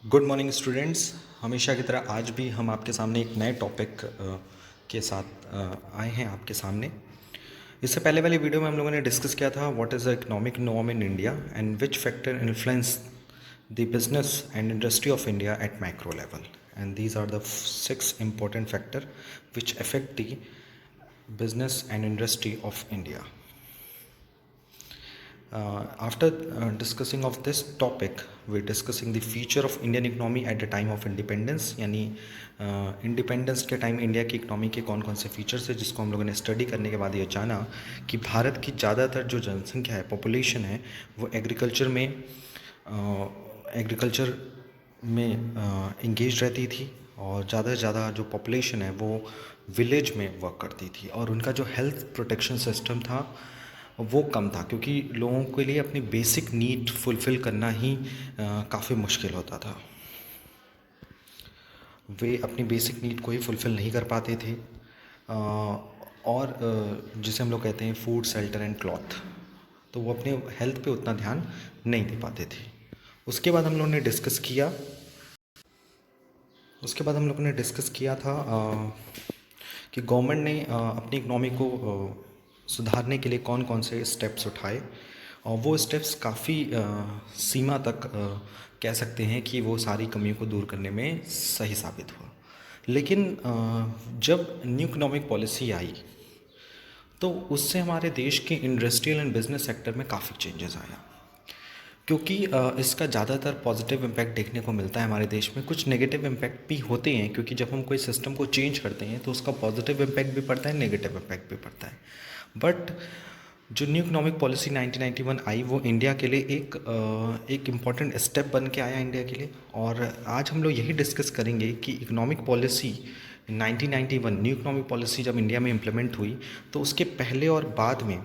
Good morning students. हमेशा की तरह आज भी हम आपके सामने एक नए टॉपिक के साथ आए हैं आपके सामने। इससे पहले वाली वीडियो में हम लोगों ने डिस्कस किया था what is the economic norm in India and which factor influence the business and industry of India at micro level, and these are the 6 important factor which affect the business and industry of India. After discussing of this topic, we're discussing the future of Indian economy at the time of independence, यानी independence के time India की economy के कौन कौन से features है जिसको हम लोगों ने स्टडी करने के बाद ये जाना कि भारत की ज़्यादातर जो जनसंख्या है, पॉपुलेशन है, वो एग्रीकल्चर में इंगेज रहती थी और ज़्यादा से ज़्यादा जो पॉपुलेशन है वो विलेज में वर्क करती थी और उनका जो हेल्थ प्रोटेक्शन सिस्टम था वो कम था क्योंकि लोगों के लिए अपनी बेसिक नीड फुलफ़िल करना ही काफ़ी मुश्किल होता था। वे अपनी बेसिक नीड को ही फुलफ़िल नहीं कर पाते थे और जिसे हम लोग कहते हैं फूड, शेल्टर एंड क्लॉथ, तो वो अपने हेल्थ पे उतना ध्यान नहीं दे पाते थे। उसके बाद हम लोगों ने डिस्कस किया था कि गवर्नमेंट ने अपनी इकनॉमी को सुधारने के लिए कौन कौन से स्टेप्स उठाए और वो स्टेप्स काफ़ी सीमा तक कह सकते हैं कि वो सारी कमियों को दूर करने में सही साबित हुआ। लेकिन जब न्यू इकोनॉमिक पॉलिसी आई तो उससे हमारे देश के इंडस्ट्रियल एंड बिजनेस सेक्टर में काफ़ी चेंजेस आया, क्योंकि इसका ज़्यादातर पॉजिटिव इम्पैक्ट देखने को मिलता है हमारे देश में। कुछ नेगेटिव इम्पैक्ट भी होते हैं क्योंकि जब हम कोई सिस्टम को चेंज करते हैं तो उसका पॉजिटिव इम्पैक्ट भी पड़ता है, नेगेटिव इम्पैक्ट भी पड़ता है। बट जो न्यू इकोनॉमिक पॉलिसी 1991 आई वो इंडिया के लिए एक इम्पॉर्टेंट स्टेप बन के आया इंडिया के लिए। और आज हम लोग यही डिस्कस करेंगे कि economic policy 1991 new economic policy जब इंडिया में इम्प्लीमेंट हुई तो उसके पहले और बाद में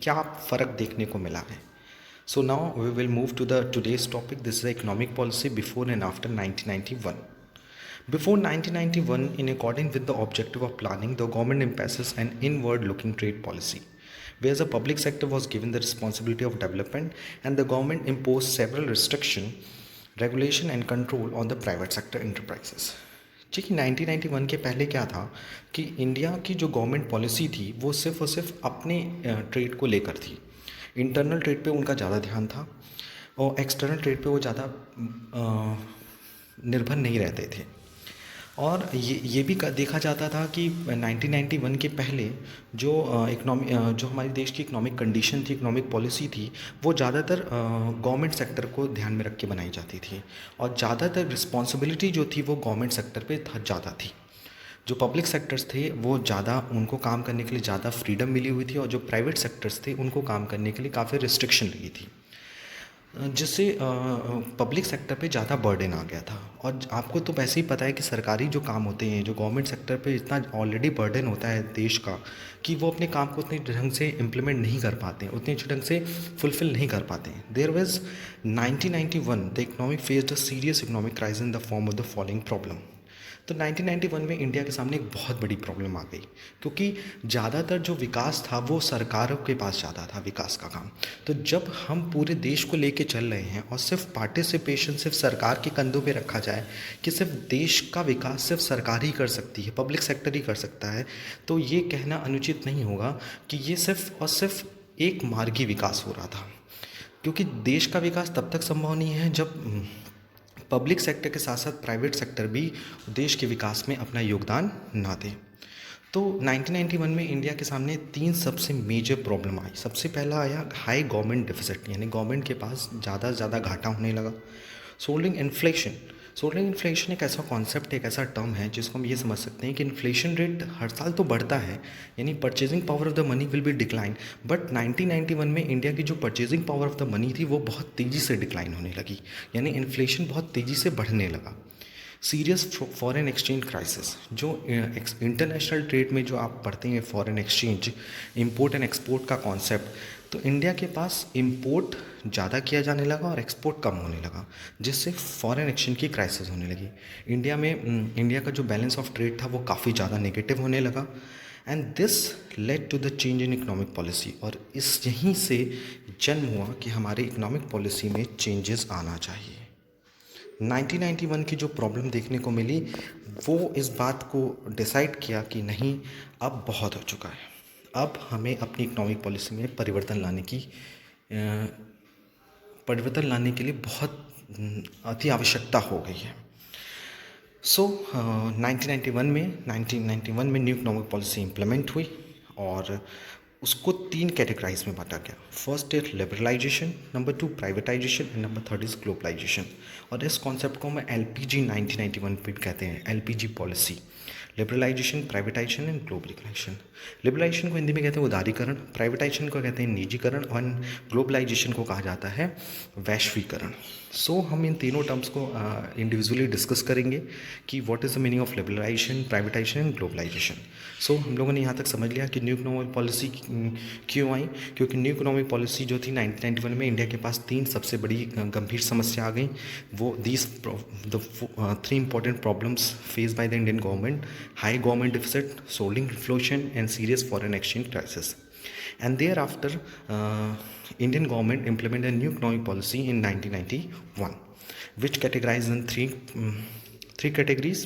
क्या फ़र्क देखने को मिला है। So now we will move to the today's topic. This is the economic policy before and after 1991. Before 1991, in accordance with the objective of planning, the government emphasis an inward-looking trade policy, where the public sector was given the responsibility of development, and the government imposed several restriction, regulation, and control on the private sector enterprises. जी कि 1991 के पहले क्या था कि India की जो government policy थी वो सिर्फ और सिर्फ अपने ट्रेड को लेकर थी। इंटरनल ट्रेड पे उनका ज़्यादा ध्यान था और एक्सटर्नल ट्रेड पे वो ज़्यादा निर्भर नहीं रहते थे। और ये भी देखा जाता था कि 1991 के पहले जो जो हमारे देश की इकोनॉमिक कंडीशन थी, इकोनॉमिक पॉलिसी थी, वो ज़्यादातर गवर्नमेंट सेक्टर को ध्यान में रख के बनाई जाती थी और ज़्यादातर रिस्पॉन्सिबिलिटी जो थी वो गवर्नमेंट सेक्टर पे ज़्यादा थी। जो पब्लिक सेक्टर्स थे वो ज़्यादा, उनको काम करने के लिए ज़्यादा फ्रीडम मिली हुई थी और जो प्राइवेट सेक्टर्स थे उनको काम करने के लिए काफ़ी रिस्ट्रिक्शन लगी थी, जिससे पब्लिक सेक्टर पे ज़्यादा बर्डन आ गया था। और आपको तो वैसे ही पता है कि सरकारी जो काम होते हैं, जो गवर्नमेंट सेक्टर पे इतना ऑलरेडी बर्डन होता है देश का कि वो अपने काम को उतने ढंग से इम्प्लीमेंट नहीं कर पाते हैं, उतने अच्छे ढंग से फुलफ़िल नहीं कर पाते हैं। There was 1991 the economic faced a serious economic crisis in the form of the following problem. तो 1991 में इंडिया के सामने एक बहुत बड़ी प्रॉब्लम आ गई क्योंकि ज़्यादातर जो विकास था वो सरकारों के पास ज़्यादा था विकास का काम। तो जब हम पूरे देश को लेके चल रहे हैं और सिर्फ पार्टिसिपेशन सिर्फ सरकार के कंधों पे रखा जाए कि सिर्फ देश का विकास सिर्फ सरकार ही कर सकती है, पब्लिक सेक्टर ही कर सकता है, तो ये कहना अनुचित नहीं होगा कि ये सिर्फ और सिर्फ एक मार्गी विकास हो रहा था। क्योंकि देश का विकास तब तक संभव नहीं है जब पब्लिक सेक्टर के साथ साथ प्राइवेट सेक्टर भी देश के विकास में अपना योगदान ना दे। तो 1991 में इंडिया के सामने 3 सबसे मेजर प्रॉब्लम आई। सबसे पहला आया हाई गवर्नमेंट डेफिसिट, यानी गवर्नमेंट के पास ज़्यादा से ज़्यादा घाटा होने लगा। सोल्डिंग इन्फ्लेशन एक ऐसा कॉन्सेप्ट, एक ऐसा टर्म है जिसको हम ये समझ सकते हैं कि इन्फ्लेशन रेट हर साल तो बढ़ता है, यानी purchasing power of the money will be decline, but 1991 में इंडिया की जो purchasing power of the money थी वो बहुत तेज़ी से डिक्लाइन होने लगी, यानी इन्फ्लेशन बहुत तेज़ी से बढ़ने लगा। सीरियस फॉरेन एक्सचेंज क्राइसिस, जो इंटरनेशनल ट्रेड में जो आप पढ़ते हैं foreign exchange, import and export का कॉन्सेप्ट, तो इंडिया के पास इंपोर्ट ज़्यादा किया जाने लगा और एक्सपोर्ट कम होने लगा, जिससे फॉरेन एक्सचेंज की क्राइसिस होने लगी। इंडिया का जो बैलेंस ऑफ ट्रेड था वो काफ़ी ज़्यादा नेगेटिव होने लगा and this led to the change in economic policy. और यहीं से जन्म हुआ कि हमारे इकोनॉमिक पॉलिसी में चेंजेस आना चाहिए। 1991 की जो प्रॉब्लम देखने को मिली वो इस बात को डिसाइड किया कि नहीं, अब बहुत हो चुका है, अब हमें अपनी इकोनॉमिक पॉलिसी में परिवर्तन लाने के लिए बहुत अति आवश्यकता हो गई है। सो 1991 में न्यू इकोनॉमिक पॉलिसी इम्प्लीमेंट हुई और उसको 3 कैटेगराइज में बांटा गया। First is liberalisation, number 2 privatisation and number 3 is globalisation. और इस कॉन्सेप्ट को हम एलपीजी 1991 पे भी कहते हैं, LPG policy. Liberalisation, privatisation and globalisation. Liberalisation को हिंदी में कहते हैं उदारीकरण, प्राइवेटाइजेशन को कहते हैं निजीकरण और ग्लोबलाइजेशन को कहा जाता है वैश्वीकरण। सो हम इन तीनों टर्म्स को इंडिविजुअली डिस्कस करेंगे कि what is the meaning of liberalisation, privatisation and globalisation. So हम लोगों ने यहाँ तक समझ लिया कि न्यू इकोनॉमिक पॉलिसी क्यों आई, क्योंकि न्यू इकोनॉमिक पॉलिसी जो थी 1991 में इंडिया के पास 3 सबसे बड़ी गंभीर समस्या आ गई। वो these the 3 important problems face by the Indian government: high government deficit, soling inflation and serious foreign exchange crisis. And thereafter, Indian government implemented a new economic policy in 1991, which categorized in three categories: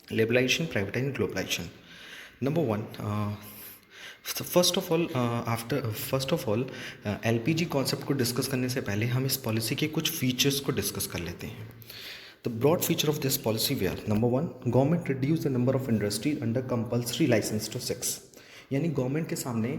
liberalization, privatization, and globalization. Number one, so first of all, LPG concept को discuss करने से पहले हम इस policy के कुछ features को discuss कर लेते हैं। The broad feature of this policy were: number one, government reduced the number of industries under compulsory license to 6। यानी गवर्नमेंट के सामने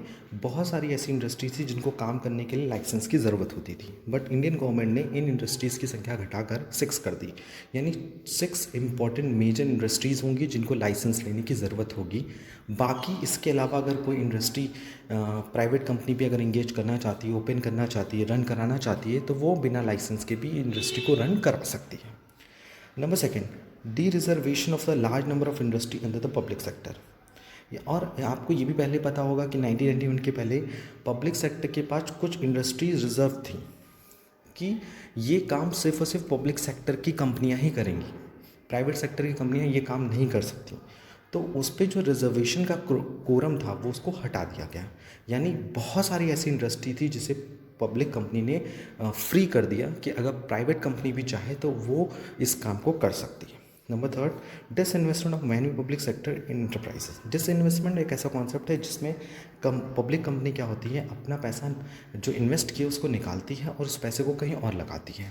बहुत सारी ऐसी इंडस्ट्रीज थी जिनको काम करने के लिए लाइसेंस की ज़रूरत होती थी, बट इंडियन गवर्नमेंट ने इन इंडस्ट्रीज़ की संख्या घटाकर 6 कर दी। यानी 6 इंपॉर्टेंट मेजर इंडस्ट्रीज़ होंगी जिनको लाइसेंस लेने की ज़रूरत होगी। बाकी इसके अलावा अगर कोई इंडस्ट्री प्राइवेट कंपनी भी अगर इंगेज करना चाहती है, ओपन करना चाहती है, रन कराना चाहती है, तो वो बिना लाइसेंस के भी इंडस्ट्री को रन करा सकती है। Number second, D reservation of the large number of industry under the public sector. और आपको ये भी पहले पता होगा कि 1991 के पहले पब्लिक सेक्टर के पास कुछ इंडस्ट्रीज रिजर्व थी कि ये काम सिर्फ और सिर्फ पब्लिक सेक्टर की कंपनियां ही करेंगी, प्राइवेट सेक्टर की कंपनियां ये काम नहीं कर सकती। तो उस पर जो रिजर्वेशन का कोरम था वो उसको हटा दिया गया। यानी बहुत सारी ऐसी इंडस्ट्री थी जिसे पब्लिक कंपनी ने फ्री कर दिया कि अगर प्राइवेट कंपनी भी चाहे तो वो इस काम को कर सकती है। Number third, disinvestment of many public sector in enterprises. Disinvestment एक ऐसा कॉन्सेप्ट है जिसमें पब्लिक कंपनी क्या होती है, अपना पैसा जो इन्वेस्ट किया उसको निकालती है और उस पैसे को कहीं और लगाती है।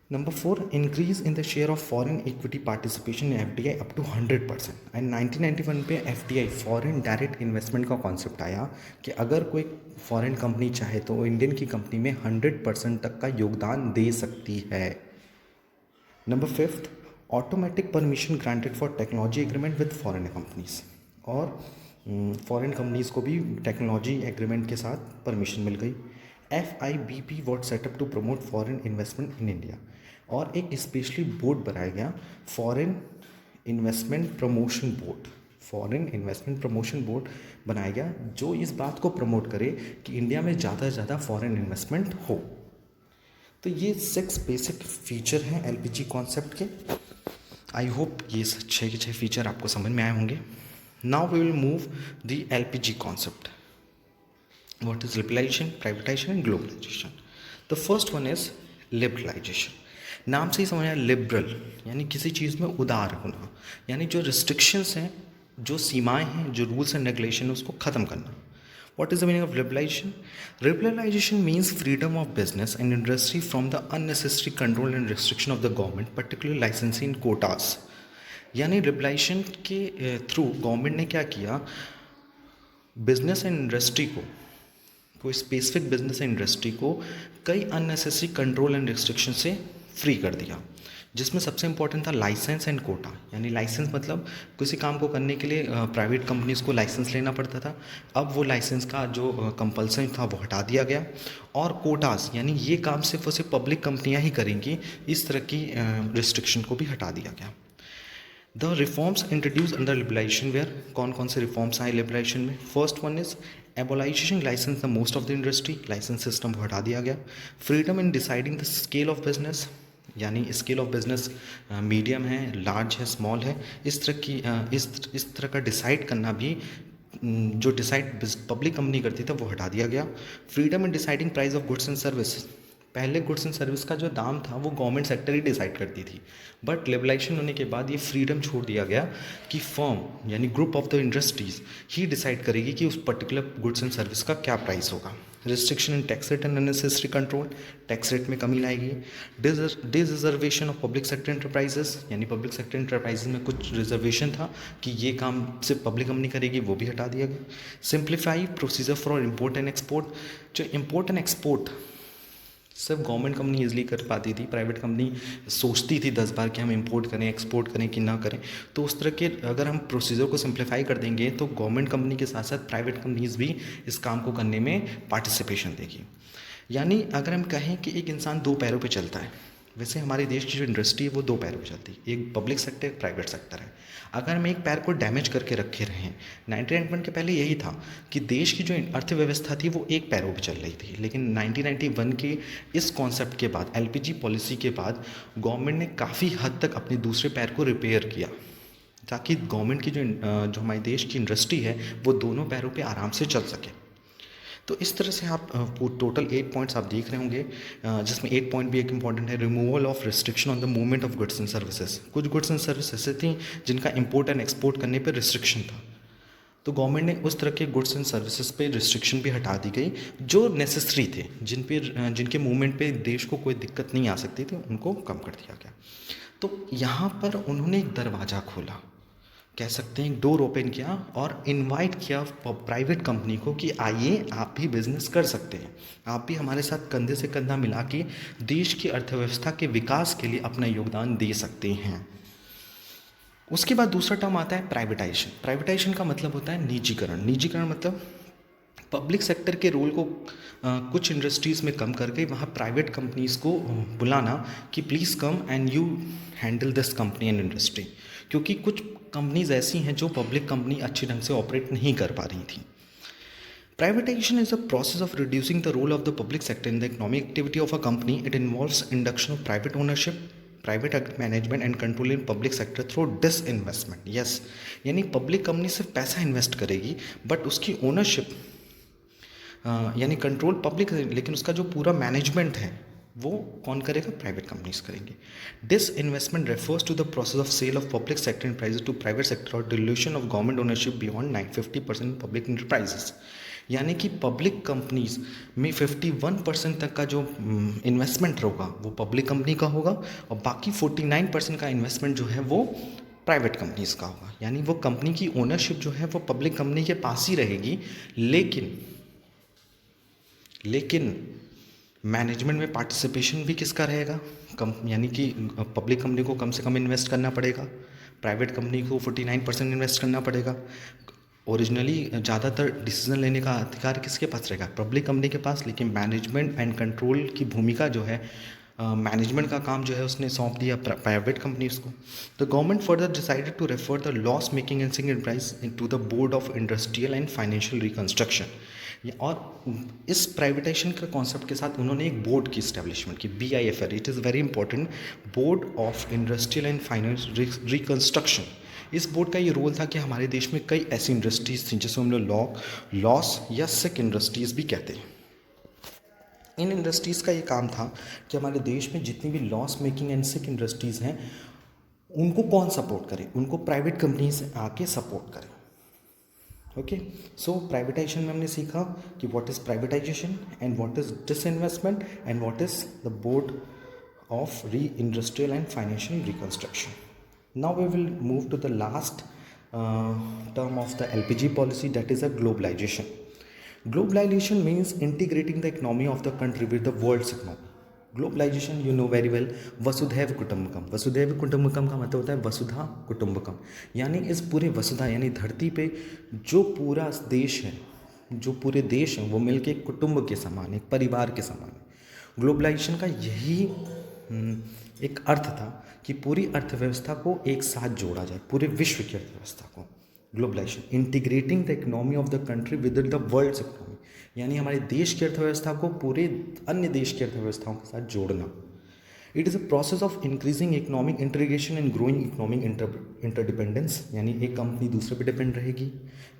Number 4, increase in the share of foreign equity participation in FDI up to 100%। And 1991 पे एफडीआई फॉरेन डायरेक्ट इन्वेस्टमेंट का कॉन्सेप्ट आया कि अगर कोई फॉरेन कंपनी चाहे तो वो इंडियन की कंपनी में 100% तक का योगदान दे सकती है। Number 5, automatic permission granted for technology agreement with foreign companies. और फॉरेन कंपनीज को भी टेक्नोलॉजी एग्रीमेंट के साथ परमिशन मिल गई। FIBP was set up to promote foreign investment in India. और एक स्पेशली बोर्ड बनाया गया, foreign investment promotion board. Foreign investment promotion board बनाया गया जो इस बात को प्रमोट करे कि इंडिया में ज़्यादा से ज़्यादा फॉरेन इन्वेस्टमेंट हो। तो ये 6 बेसिक फीचर हैं एलपीजी कॉन्सेप्ट के। आई होप ये 6 के 6 फीचर आपको समझ में आए होंगे। Now we will move the LPG concept. What is liberalization, privatization and globalization? The first one is liberalization. नाम से ही समझ आया, लिबरल यानी किसी चीज़ में उदार होना, यानी जो रिस्ट्रिक्शंस हैं, जो सीमाएं हैं, जो रूल्स एंड रेगुलेशन है उसको ख़त्म करना। What is the meaning of liberalization? Liberalization means freedom of business and industry from the unnecessary control and restriction of the government, particularly licensing quotas. यानी लिबरलाइजेशन के थ्रू गवर्नमेंट ने क्या किया, business and industry को, कोई specific business and industry को कई unnecessary control and restriction से फ्री कर दिया, जिसमें सबसे इंपॉर्टेंट था लाइसेंस एंड कोटा। यानी लाइसेंस मतलब किसी काम को करने के लिए प्राइवेट कंपनीज को लाइसेंस लेना पड़ता था, अब वो लाइसेंस का जो कंपल्सन था वो हटा दिया गया। और कोटास यानी ये काम सिर्फ और सिर्फ पब्लिक कंपनियाँ ही करेंगी, इस तरह की रिस्ट्रिक्शन को भी हटा दिया गया। The reforms introduce under liberalisation were, कौन कौन से रिफॉर्म्स आए लिबरलाइजेशन में? First one is abolisation licence the most of the industry, licence system को हटा दिया गया। Freedom in deciding the scale of business, यानी स्केल ऑफ बिजनेस मीडियम है, लार्ज है, स्मॉल है, इस तरह का डिसाइड करना भी जो डिसाइड पब्लिक कंपनी करती था वो हटा दिया गया। Freedom in deciding price of goods and service, पहले गुड्स एंड सर्विस का जो दाम था वो गवर्नमेंट सेक्टर ही डिसाइड करती थी, बट लिबरलाइजेशन होने के बाद ये फ्रीडम छोड़ दिया गया कि फर्म यानी group of the industries he decide करेगी कि उस पर्टिकुलर गुड्स एंड सर्विस का क्या प्राइस होगा। Restriction in tax rate and unnecessary control, tax rate में कमी लाएगी। डिसरिजर्वेशन ऑफ पब्लिक सेक्टर एंटरप्राइजेस, यानी पब्लिक सेक्टर एंटरप्राइजेस में कुछ रिजर्वेशन था कि ये काम सिर्फ पब्लिक कंपनी करेगी, वो भी हटा दिया गया। Simplify procedure for import and export, जो इम्पोर्ट एंड एक्सपोर्ट सिर्फ गवर्नमेंट कंपनी इजली कर पाती थी, प्राइवेट कंपनी सोचती थी 10 बार कि हम इंपोर्ट करें, एक्सपोर्ट करें कि ना करें। तो उस तरह के अगर हम प्रोसीजर को सिंप्लीफाई कर देंगे तो गवर्नमेंट कंपनी के साथ साथ प्राइवेट कंपनीज भी इस काम को करने में पार्टिसिपेशन देगी। यानी अगर हम कहें कि एक इंसान दो पैरों पे चलता है, वैसे हमारे देश की जो इंडस्ट्री है वो दो पैरों पे चलती है, एक पब्लिक सेक्टर एक प्राइवेट सेक्टर है। अगर हम एक पैर को डैमेज करके रखे रहे हैं, 1991 के पहले यही था कि देश की जो अर्थव्यवस्था थी वो एक पैरों पे चल रही थी, लेकिन 1991 के इस कॉन्सेप्ट के बाद, एलपीजी पॉलिसी के बाद गवर्नमेंट ने काफ़ी हद तक अपने दूसरे पैर को रिपेयर किया, ताकि गवर्नमेंट की जो हमारे देश की इंडस्ट्री है वो दोनों पैरों पे आराम से चल सके। तो इस तरह से आप टोटल 8 पॉइंट्स आप देख रहे होंगे, जिसमें 8 पॉइंट भी एक इंपॉर्टेंट है, removal of restriction on the movement of goods and services. कुछ गुड्स एंड सर्विस ऐसे थी जिनका इंपोर्ट एंड एक्सपोर्ट करने पर रिस्ट्रिक्शन था, तो गवर्नमेंट ने उस तरह के गुड्स एंड सर्विसेज पे रिस्ट्रिक्शन भी हटा दी गई जो नेसेसरी थे, जिनके मूवमेंट पे देश को कोई दिक्कत नहीं आ सकती थी, उनको कम कर दिया गया। तो यहाँ पर उन्होंने एक दरवाज़ा खोला, कह सकते हैं एक डोर ओपन किया और इनवाइट किया प्राइवेट कंपनी को कि आइए आप भी बिजनेस कर सकते हैं, आप भी हमारे साथ कंधे से कंधा मिला के देश की अर्थव्यवस्था के विकास के लिए अपना योगदान दे सकते हैं। उसके बाद दूसरा टर्म आता है प्राइवेटाइजेशन। प्राइवेटाइजेशन का मतलब होता है निजीकरण। निजीकरण मतलब पब्लिक सेक्टर के रोल को कुछ इंडस्ट्रीज़ में कम करके वहाँ प्राइवेट कंपनीज़ को बुलाना कि please come and you handle this company and industry, क्योंकि कुछ कंपनीज ऐसी हैं जो पब्लिक कंपनी अच्छी ढंग से ऑपरेट नहीं कर पा रही थी। Privatisation is a process of reducing the role of the public sector in the economic activity of a company. It involves induction of private ownership, private management and control in public sector through disinvestment. Yes, यानी public company सिर्फ पैसा invest करेगी but उसकी ownership यानी control public, लेकिन उसका जो पूरा मैनेजमेंट है वो कौन करेगा? प्राइवेट कंपनीज करेंगे। Disinvestment refers to the process of sale of public sector enterprises to private sector और dilution of government ownership beyond 50% public enterprises. यानी कि पब्लिक कंपनीज में 51% तक का जो इन्वेस्टमेंट होगा वो पब्लिक कंपनी का होगा और बाकी 49% का इन्वेस्टमेंट जो है वो प्राइवेट कंपनीज का होगा। यानी वो कंपनी की ओनरशिप जो है वो पब्लिक कंपनी के पास ही रहेगी, लेकिन मैनेजमेंट में पार्टिसिपेशन भी किसका रहेगा? यानी कि पब्लिक कंपनी को कम से कम इन्वेस्ट करना पड़ेगा, प्राइवेट कंपनी को 49% इन्वेस्ट करना पड़ेगा। ओरिजिनली ज़्यादातर डिसीजन लेने का अधिकार किसके पास रहेगा? पब्लिक कंपनी के पास, लेकिन मैनेजमेंट एंड कंट्रोल की भूमिका जो है, मैनेजमेंट का काम जो है उसने सौंप दिया प्राइवेट कंपनीज को। The government further decided to refer the loss making and sick enterprise to the board of industrial and financial reconstruction. और इस प्राइवेटाइजेशन के कॉन्सेप्ट के साथ उन्होंने एक बोर्ड की इस्टेब्लिशमेंट की, BIFR, it is very important, board of industrial and financial reconstruction. इस बोर्ड का ये रोल था कि हमारे देश में कई ऐसी इंडस्ट्रीज थी जिसको हम लोग लॉस या सिक इंडस्ट्रीज़ भी कहते हैं। इन इंडस्ट्रीज़ का ये काम था कि हमारे देश में जितनी भी loss making and sick industries हैं उनको कौन सपोर्ट करे? उनको प्राइवेट कंपनीज आके सपोर्ट करें। ओके, सो प्राइवेटाइजेशन में हमने सीखा कि what is privatisation and what is disinvestment and what is the board of industrial and financial reconstruction. Now we will move to the last term of the LPG policy, that is a globalization. Globalization means integrating the economy of the country with the world's economy. Globalisation you know very well, वसुधैव कुटुंबकम। वसुधैव कुटुंबकम का मतलब होता है वसुधा कुटुंबकम, यानी इस पूरे वसुधा यानी धरती पे जो पूरा देश है, जो पूरे देश हैं वो मिलके एक कुटुंब के समान, एक परिवार के समान है। ग्लोबलाइजेशन का यही एक अर्थ था कि पूरी अर्थव्यवस्था को एक साथ जोड़ा जाए, पूरे विश्व की अर्थव्यवस्था को। Globalisation integrating the economy of the country within the world's economy, यानी हमारे देश की अर्थव्यवस्था को पूरे अन्य देश की अर्थव्यवस्थाओं के साथ जोड़ना। It is a process of increasing economic integration and growing economic interdependence, यानी एक कंपनी दूसरे पे डिपेंड रहेगी,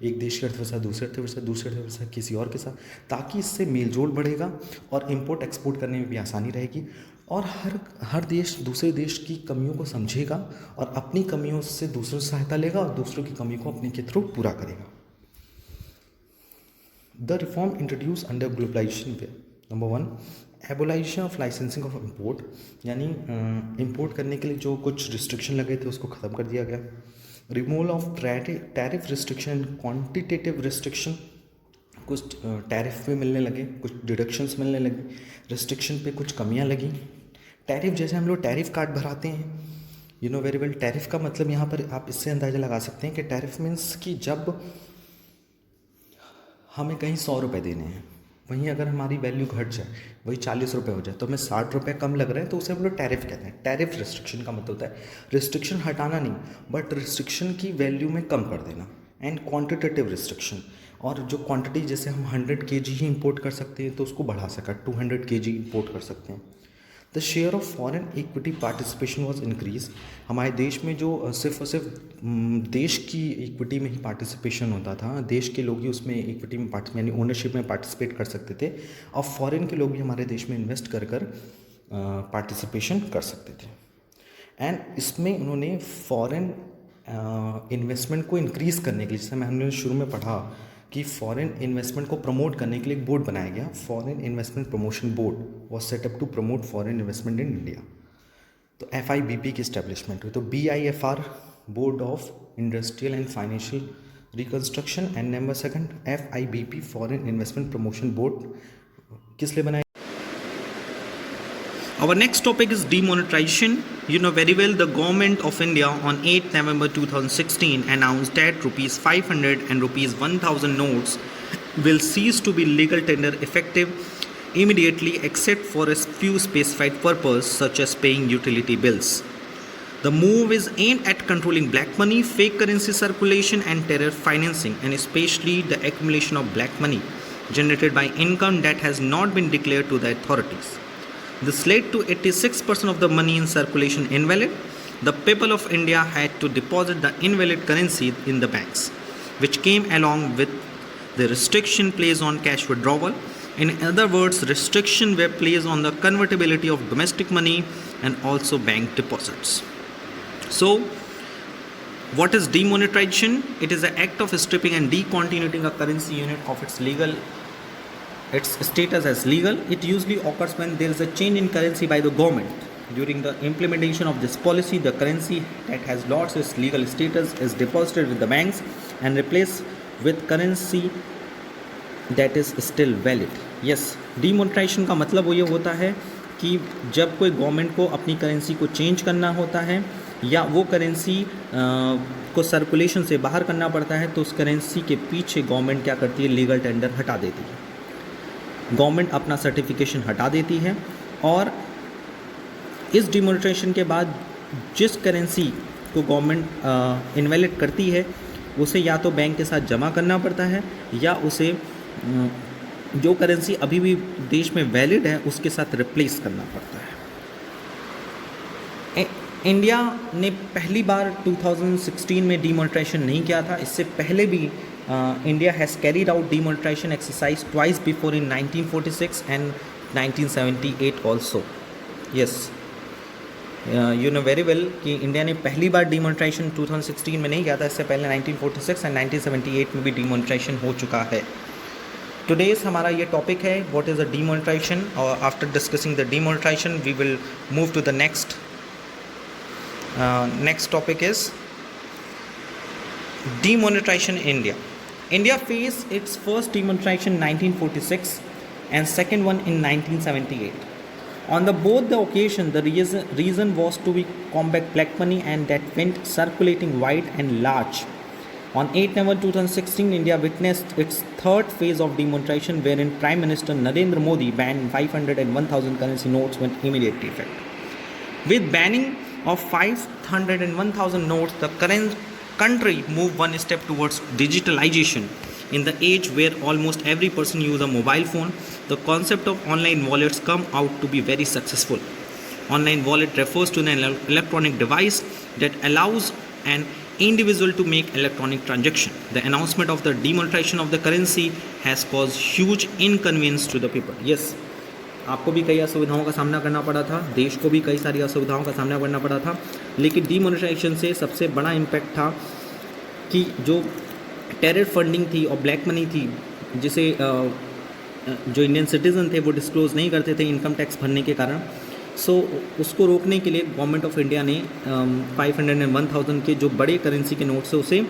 एक देश की अर्थव्यवस्था दूसरे अर्थव्यवस्था किसी और के साथ, ताकि इससे मेलजोल बढ़ेगा और इम्पोर्ट एक्सपोर्ट करने में भी आसानी रहेगी, और हर देश दूसरे देश की कमियों को समझेगा और अपनी कमियों से दूसरों से सहायता लेगा और दूसरों की कमी को अपने के थ्रू पूरा करेगा। The reform introduce under globalisation were, number 1, abolisation of licensing of import, यानी इम्पोर्ट करने के लिए जो कुछ रिस्ट्रिक्शन लगे थे उसको ख़त्म कर दिया गया। Removal of tariff restriction, quantitative restriction, कुछ टैरिफ पे मिलने लगे, कुछ डिडक्शंस मिलने लगे, रिस्ट्रिक्शन पे कुछ कमियां लगी। टैरिफ, जैसे हम लोग टैरिफ कार्ड भराते हैं, you know very well, tariff का मतलब यहाँ पर आप इससे अंदाज़ा लगा सकते हैं कि टैरिफ मीन्स कि जब हमें कहीं 100 रुपये देने हैं, वहीं अगर हमारी वैल्यू घट जाए, वही 40 रुपये हो जाए, तो हमें 60 रुपये कम लग रहे हैं, तो उसे हम लोग टैरिफ कहते हैं। टैरिफ रिस्ट्रिक्शन का मतलब होता है रिस्ट्रिक्शन हटाना नहीं, बट रिस्ट्रिक्शन की वैल्यू में कम कर देना। एंड क्वांटिटेटिव रिस्ट्रिक्शन, और जो क्वांटिटी, जैसे हम 100 kg ही इंपोर्ट कर सकते हैं तो उसको बढ़ा सका, 200 kg इंपोर्ट कर सकते हैं। The share of foreign equity participation was increase, हमारे देश में जो सिर्फ और सिर्फ देश की इक्विटी में ही पार्टिसिपेशन होता था, देश के लोग ही उसमें इक्विटी में यानी ओनरशिप में पार्टिसिपेट कर सकते थे, अब फॉरेन के लोग भी हमारे देश में इन्वेस्ट कर पार्टिसिपेशन कर सकते थे। एंड इसमें उन्होंने फॉरेन इन्वेस्टमेंट को इंक्रीज़ करने के लिए, जैसे हमने शुरू में पढ़ा कि फॉरेन इन्वेस्टमेंट को प्रमोट करने के लिए एक बोर्ड बनाया गया, foreign investment promotion board was set up to promote foreign investment in India. तो FIBP की इस्टेब्लिशमेंट हुई। तो BIFR, board of industrial and financial reconstruction, and number 2 FIBP, foreign investment promotion board, किस लिए बनाया? Our next topic is demonetization. You know very well the government of India on 8th November 2016 announced that rupees 500 and rupees 1000 notes will cease to be legal tender effective immediately except for a few specified purposes such as paying utility bills. The move is aimed at controlling black money, fake currency circulation and terror financing, and especially the accumulation of black money generated by income that has not been declared to the authorities. This led to 86% of the money in circulation invalid. The people of India had to deposit the invalid currency in the banks, which came along with the restriction placed on cash withdrawal. In other words, restrictions were placed on the convertibility of domestic money and also bank deposits. So, what is demonetization? It is an act of stripping and decontinuing a currency unit of its status as legal. It usually occurs when there is a change in currency by the government. During the implementation of this policy, the currency that has lost its legal status is deposited with the banks and replaced with currency that is still valid. Yes, demonetization का मतलब वो ये होता है कि जब कोई government को अपनी करेंसी को चेंज करना होता है या वो करेंसी को सर्कुलेशन से बाहर करना पड़ता है, तो उस करेंसी के पीछे गवर्नमेंट क्या करती है? लीगल टेंडर हटा देती है। गवर्नमेंट अपना सर्टिफिकेशन हटा देती है, और इस डिमोनेटाइजेशन के बाद जिस करेंसी को गवर्नमेंट इनवैलिड करती है, उसे या तो बैंक के साथ जमा करना पड़ता है या उसे जो करेंसी अभी भी देश में वैलिड है उसके साथ रिप्लेस करना पड़ता है। इंडिया ने पहली बार 2016 में डिमोनेटाइजेशन नहीं किया था, इससे पहले भी India has carried out demonetization exercise twice before in 1946 and 1978 also. Yes, you know very well कि इंडिया ने पहली बार डिमोनेटाइजेशन 2016 में नहीं किया था, इससे पहले 1946 एंड 1978 में भी डिमोनेटाइजेशन हो चुका है। टुडेज हमारा ये टॉपिक है व्हाट इज़ द डिमोनेटाइजेशन, और after discussing the demonetisation we will move to the next topic is demonetization in India. India faced its first demonetization in 1946 and second one in 1978. On both the occasion, the reason was to combat black money, and that went circulating wide and large. On 8 November 2016, India witnessed its third phase of demonetization, wherein Prime Minister Narendra Modi banned 500 and 1000 currency notes with immediate effect. With banning of 500 and 1000 notes, the current country moved one step towards digitalization. In the age where almost every person uses a mobile phone, the concept of online wallets come out to be very successful. Online wallet refers to an electronic device that allows an individual to make electronic transaction. The announcement of the demonetization of the currency has caused huge inconvenience to the people. Yes, आपको भी कई असुविधाओं का सामना करना पड़ा था, देश को भी कई सारी असुविधाओं का सामना करना पड़ा था, लेकिन डीमोनेटाइजेशन से सबसे बड़ा इम्पैक्ट था कि जो टेरर फंडिंग थी और ब्लैक मनी थी, जिसे जो इंडियन सिटीज़न थे वो डिस्क्लोज़ नहीं करते थे इनकम टैक्स भरने के कारण, सो उसको रोकने के लिए गवर्नमेंट ऑफ इंडिया ने 500 एंड 1000 के जो बड़े करेंसी के नोट्स है उसे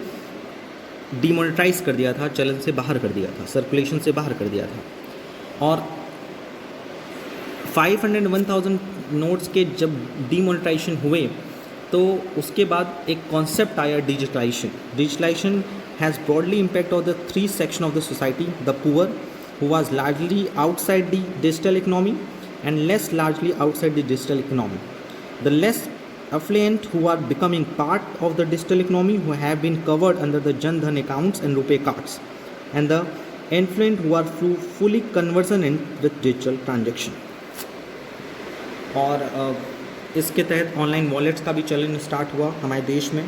डीमोनेटाइज कर दिया था, चलन से बाहर कर दिया था, सर्कुलेशन से बाहर कर दिया था। और 500 1000 नोट्स के जब डीमोनेटाइजेशन हुए तो उसके बाद एक कॉन्सेप्ट आया digitalisation has broadly impact of the 3 section of the society, the poor who was largely outside the digital economy and less largely outside the digital economy. The less affluent who are becoming part of the digital economy who have been covered under the Jan Dhan accounts and RuPay cards, and the affluent who are fully conversant with digital transaction. और इसके तहत online wallets का भी चलन start हुआ हमारे देश में।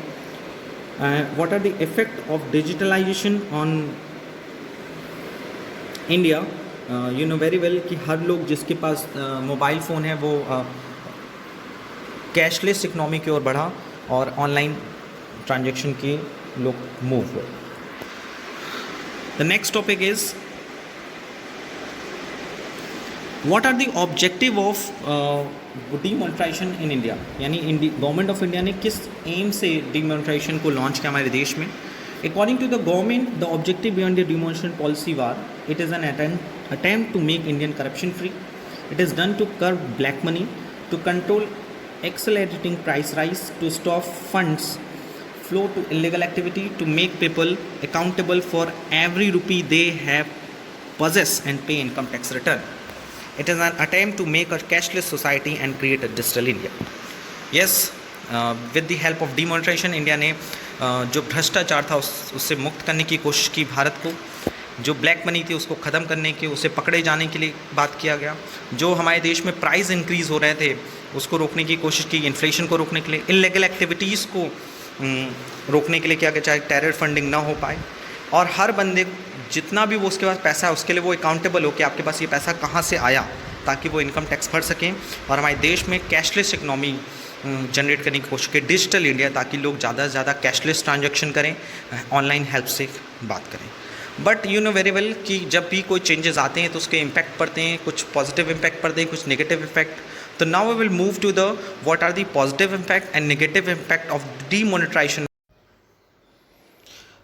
What are the effect of digitalisation on India? You know very well कि हर लोग जिसके पास मोबाइल फ़ोन है वो कैशलेस इकनॉमी की ओर बढ़ा और ऑनलाइन ट्रांजैक्शन के लोग मूव हुए। The next topic is what are the objective of demonetisation in India, यानी गवर्नमेंट ऑफ इंडिया ने किस एम से डीमोनेटाइजेशन को लॉन्च किया हमारे देश में। According to the government, the objective behind the demonetization policy was it is an attempt to make Indian corruption free. It is done to curb black money, to control accelerating price rise, to stop funds flow to illegal activity, to make people accountable for every rupee they have possess and pay income tax return. It is an attempt to make a cashless society and create a digital India. Yes, with the help of demonetization, India ने जो भ्रष्टाचार था उससे मुक्त करने की कोशिश की भारत को, जो ब्लैक मनी थी उसको ख़त्म करने के, उसे पकड़े जाने के लिए बात किया गया, जो हमारे देश में प्राइस इंक्रीज़ हो रहे थे उसको रोकने की कोशिश की, इन्फ्लेशन को रोकने के लिए, इल्लीगल एक्टिविटीज़ को रोकने के लिए किया गया, चाहे टेरर फंडिंग ना हो पाए, और हर बंदे जितना भी वो उसके पास पैसा है उसके लिए वो अकाउंटेबल हो कि आपके पास ये पैसा कहाँ से आया, ताकि वो इनकम टैक्स भर सकें और हमारे देश में कैशलेस इकनॉमी जनरेट करने की कोशिश की, डिजिटल इंडिया, ताकि लोग ज़्यादा से ज़्यादा कैशलेस ट्रांजैक्शन करें, ऑनलाइन हेल्प से बात करें। But you know very well कि जब भी कोई चेंजेस आते हैं तो उसके इम्पैक्ट पड़ते हैं, कुछ पॉजिटिव इम्पैक्ट पड़ते हैं, कुछ नेगेटिव इम्पैक्ट। तो now we will move to the what are the positive impact and negative impact of demonetisation.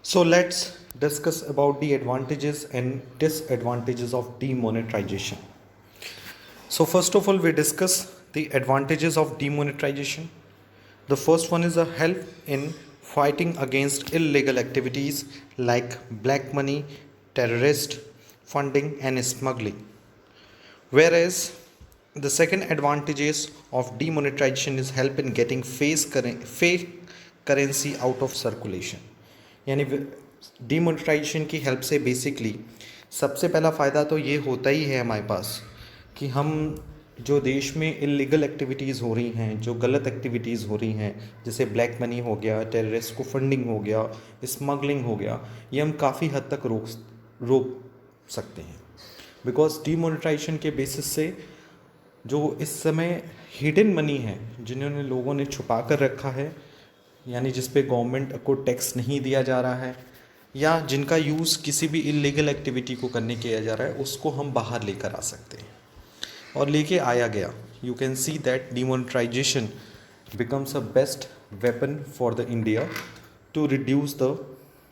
So let's discuss about the advantages and disadvantages of demonetization. So first of all, we discuss the advantages of demonetization. The first one is a help in fighting against illegal activities like black money, terrorist funding and smuggling. Whereas the second advantages of demonetization is help in getting fake currency out of circulation. यानी demonetisation की help से basically सबसे पहला फ़ायदा तो ये होता ही है हमारे पास कि हम जो देश में इलीगल एक्टिविटीज़ हो रही हैं, जो गलत एक्टिविटीज़ हो रही हैं, जैसे ब्लैक मनी हो गया, टेररिस्ट को फंडिंग हो गया, स्मगलिंग हो गया, ये हम काफ़ी हद तक रोक सकते हैं। बिकॉज डीमोनेटाइजेशन के बेसिस से जो इस समय हिडन मनी है जिन्होंने लोगों ने छुपा कर रखा है, यानी जिस पे गवर्नमेंट को टैक्स नहीं दिया जा रहा है या जिनका यूज़ किसी भी इलीगल एक्टिविटी को करने किया जा रहा है, उसको हम बाहर लेकर आ सकते हैं और लेके आया गया। You can see that demonetisation becomes a best weapon for the India to reduce the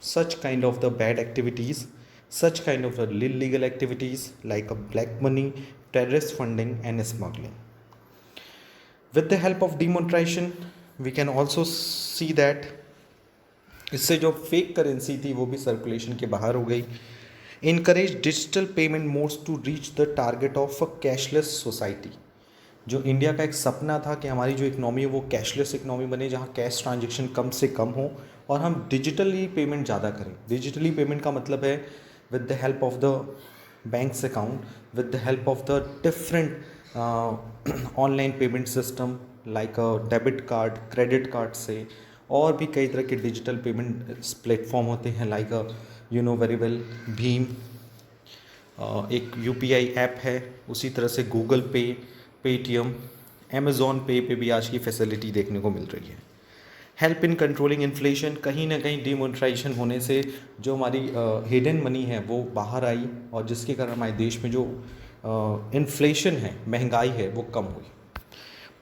such kind of the bad activities, such kind of the illegal activities like black money, terrorist funding and smuggling. With the help of demonetization, we can also see that इससे जो fake currency थी वो भी circulation के बाहर हो गई। Encourage digital payment modes to reach the target of a cashless society. जो इंडिया का एक सपना था कि हमारी जो इकनॉमी है वो कैशलेस इकनॉमी बने, जहाँ कैश ट्रांजेक्शन कम से कम हो और हम डिजिटली पेमेंट ज़्यादा करें। डिजिटली पेमेंट का मतलब है with the help of the banks account, with the help of the different online payment system like debit card, credit card से, और भी कई तरह के डिजिटल पेमेंट प्लेटफॉर्म होते हैं लाइक वेरी वेल भीम, एक यूपीआई ऐप है, उसी तरह से गूगल पे, पेटीएम, अमेज़ॉन पे पे भी आज की फैसिलिटी देखने को मिल रही है। हेल्प इन कंट्रोलिंग इन्फ्लेशन, कहीं ना कहीं डिमोनेटाइजेशन होने से जो हमारी हिडन मनी है वो बाहर आई, और जिसके कारण हमारे देश में जो इन्फ्लेशन है, महंगाई है, वो कम हुई।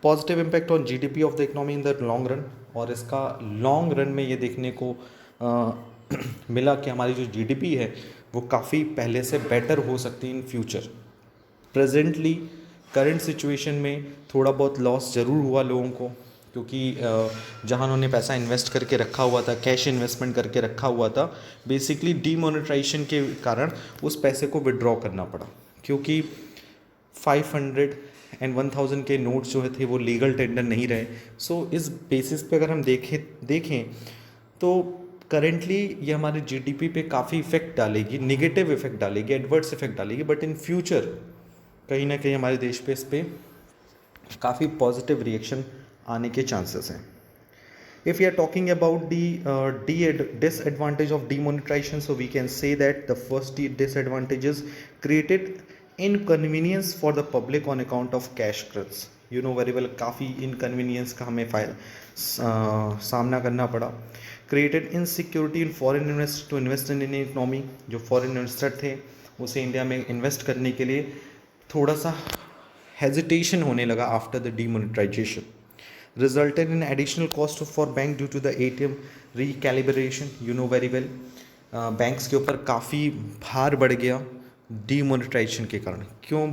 Positive impact on GDP of the economy in the long run, और इसका लॉन्ग रन में ये देखने को मिला कि हमारी जो जीडीपी है वो काफ़ी पहले से बेटर हो सकती है in future. Presently current situation में थोड़ा बहुत लॉस ज़रूर हुआ लोगों को, क्योंकि जहाँ उन्होंने पैसा इन्वेस्ट करके रखा हुआ था, कैश इन्वेस्टमेंट करके रखा हुआ था, बेसिकली डीमोनेटाइजेशन के कारण उस पैसे को विड्रॉ करना पड़ा, क्योंकि 500 एंड 1000 के नोट्स जो थे वो लीगल टेंडर नहीं रहे। सो इस बेसिस पे अगर हम देखें तो करेंटली ये हमारे जीडीपी पे काफ़ी इफेक्ट डालेगी, निगेटिव इफेक्ट डालेगी, एडवर्स इफेक्ट डालेगी, बट इन फ्यूचर कहीं ना कहीं हमारे देश पे इस पर काफ़ी पॉजिटिव रिएक्शन आने के चांसेस हैं। If we are talking about the disadvantage of demonetization, so we can say that the first disadvantage is created inconvenience for the public on account of cash crunch. You know very well, काफ़ी inconvenience का हमें सामना करना पड़ा। Created insecurity in foreign investors to invest in Indian economy. जो foreign investor थे उसे India में इन्वेस्ट करने के लिए थोड़ा सा हेजिटेशन होने लगा after the demonetization. Resulted in additional cost for bank due to the ATM recalibration. You know very well, banks के ऊपर काफ़ी भार बढ़ गया डीमोनेटाइजेशन के कारण। क्यों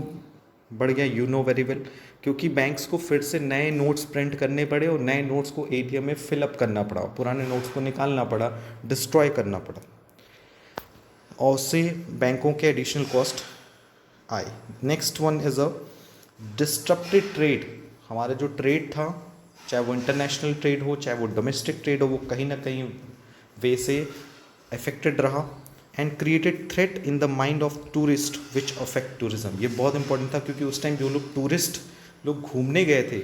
बढ़ गया? यू नो वेरी वेल, क्योंकि बैंक्स को फिर से नए नोट्स प्रिंट करने पड़े और नए नोट्स को एटीएम में फिलअप करना पड़ा, पुराने नोट्स को निकालना पड़ा, डिस्ट्रॉय करना पड़ा, और उससे बैंकों के एडिशनल कॉस्ट आए। Next one is a disrupted trade. हमारा जो ट्रेड था, चाहे वो इंटरनेशनल ट्रेड हो, चाहे वो डोमेस्टिक ट्रेड हो, वो कहीं ना कहीं वे से अफेक्टेड रहा। And created threat in the mind of tourist which affect tourism. ये बहुत इंपॉर्टेंट था, क्योंकि उस टाइम जो लोग घूमने गए थे,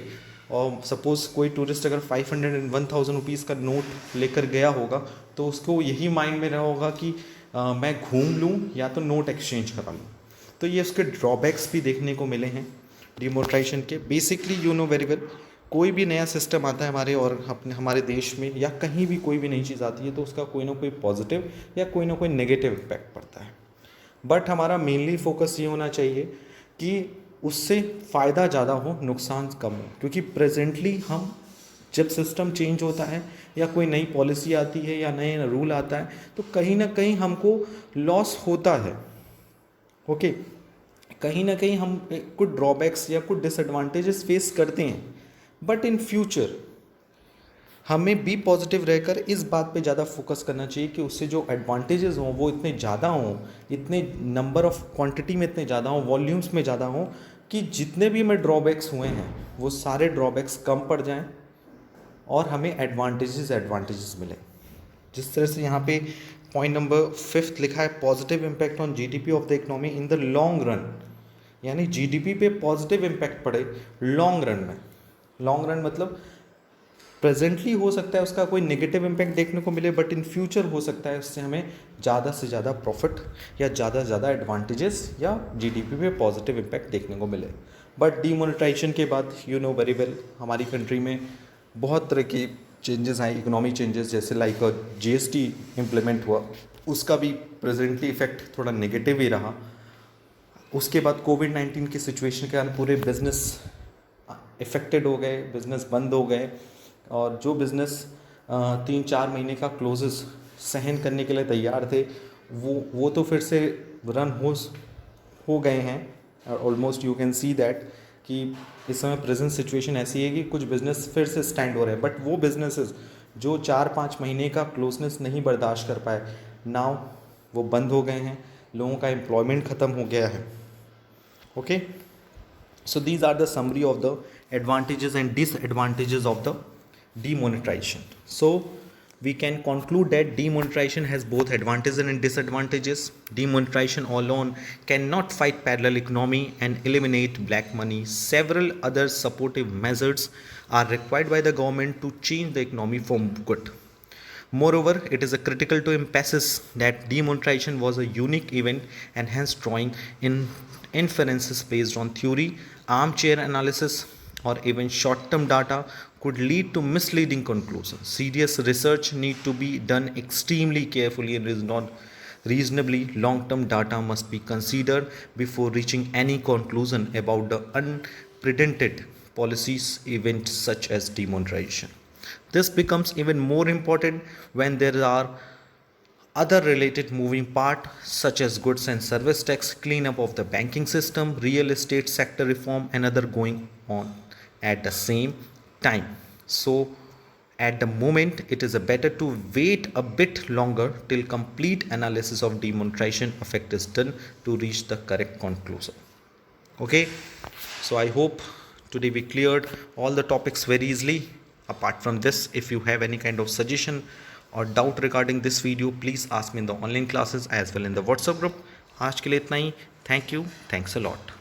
और सपोज़ कोई टूरिस्ट अगर 500 एंड 1000 रुपीज़ का नोट लेकर गया होगा, तो उसको यही माइंड में रहा होगा कि मैं घूम लूँ या तो नोट एक्सचेंज करा लूँ। तो ये उसके ड्रॉबैक्स भी देखने को मिले हैं डिमोनेटाइजेशन के। Basically you know very well, कोई भी नया सिस्टम आता है हमारे देश में, या कहीं भी कोई भी नई चीज़ आती है, तो उसका कोई ना कोई पॉजिटिव या कोई ना कोई नेगेटिव इम्पैक्ट पड़ता है। बट हमारा मेनली फोकस ये होना चाहिए कि उससे फ़ायदा ज़्यादा हो, नुकसान कम हो। क्योंकि प्रेजेंटली हम जब सिस्टम चेंज होता है या कोई नई पॉलिसी आती है या नए रूल आता है, तो कहीं ना कहीं हमको लॉस होता है। ओके, कहीं ना कहीं हम कुछ ड्रॉबैक्स या कुछ डिसएडवांटेजेस फेस करते हैं, बट इन फ्यूचर हमें बी पॉजिटिव रहकर इस बात पे ज़्यादा फोकस करना चाहिए कि उससे जो एडवांटेजेस हों वो इतने ज़्यादा हों, इतने नंबर ऑफ क्वांटिटी में इतने ज़्यादा हों, वॉल्यूम्स में ज़्यादा हों, कि जितने भी हमें ड्रॉबैक्स हुए हैं वो सारे ड्रॉबैक्स कम पड़ जाएं और हमें एडवांटेजेस मिले। जिस तरह से यहाँ पे पॉइंट नंबर 5 लिखा है, positive impact on GDP of the economy in the long run, यानी जीडीपी पे पॉजिटिव इम्पैक्ट पड़े लॉन्ग रन में। लॉन्ग रन मतलब प्रेजेंटली हो सकता है उसका कोई नेगेटिव इम्पैक्ट देखने को मिले, बट इन फ्यूचर हो सकता है उससे हमें ज़्यादा से ज़्यादा प्रॉफिट या ज़्यादा से ज़्यादा एडवांटेजेस या जीडीपी पे पॉजिटिव इम्पैक्ट देखने को मिले। बट डीमोनेटाइजेशन के बाद यू नो वेरी वेल, हमारी कंट्री में बहुत तरह की चेंजेस आए, इकोनॉमिक चेंजेस, जैसे लाइक जीएसटी इम्प्लीमेंट हुआ, उसका भी प्रेजेंटली इफेक्ट थोड़ा नेगेटिव ही रहा। उसके बाद कोविड-19 की सिचुएशन के कारण पूरे बिजनेस इफेक्टेड हो गए, बिजनेस बंद हो गए, और जो बिज़नेस 3-4 महीने का क्लोजेस सहन करने के लिए तैयार थे वो तो फिर से रन हो गए हैं। Almost you can see that कि इस समय प्रेजेंट सिचुएशन ऐसी है कि कुछ बिज़नेस फिर से स्टैंड हो रहे हैं, बट वो बिजनेसेस जो 4-5 महीने का क्लोजनेस नहीं बर्दाश्त कर पाए, नाउ वो बंद हो गए हैं, लोगों का एम्प्लॉयमेंट ख़त्म हो गया है। Okay, so these are the summary of the advantages and disadvantages of the demonetization. So we can conclude that demonetization has both advantages and disadvantages. Demonetization alone cannot fight parallel economy and eliminate black money. Several other supportive measures are required by the government to change the economy for good. Moreover, it is critical to emphasize that demonetization was a unique event and hence drawing inferences based on theory, armchair analysis, or even short-term data could lead to misleading conclusions. Serious research need to be done extremely carefully and is not reasonably long-term data must be considered before reaching any conclusion about the unprecedented policies events such as demonetization. This becomes even more important when there are other related moving parts such as goods and service tax, cleanup of the banking system, real estate sector reform, and other going on at the same time. So at the moment it is better to wait a bit longer till complete analysis of demonetization effect is done to reach the correct conclusion. Okay, so I hope today we cleared all the topics very easily. Apart from this, if you have any kind of suggestion or doubt regarding this video, please ask me in the online classes as well in the WhatsApp group. आज के लिए इतना ही. Thank you. Thanks a lot.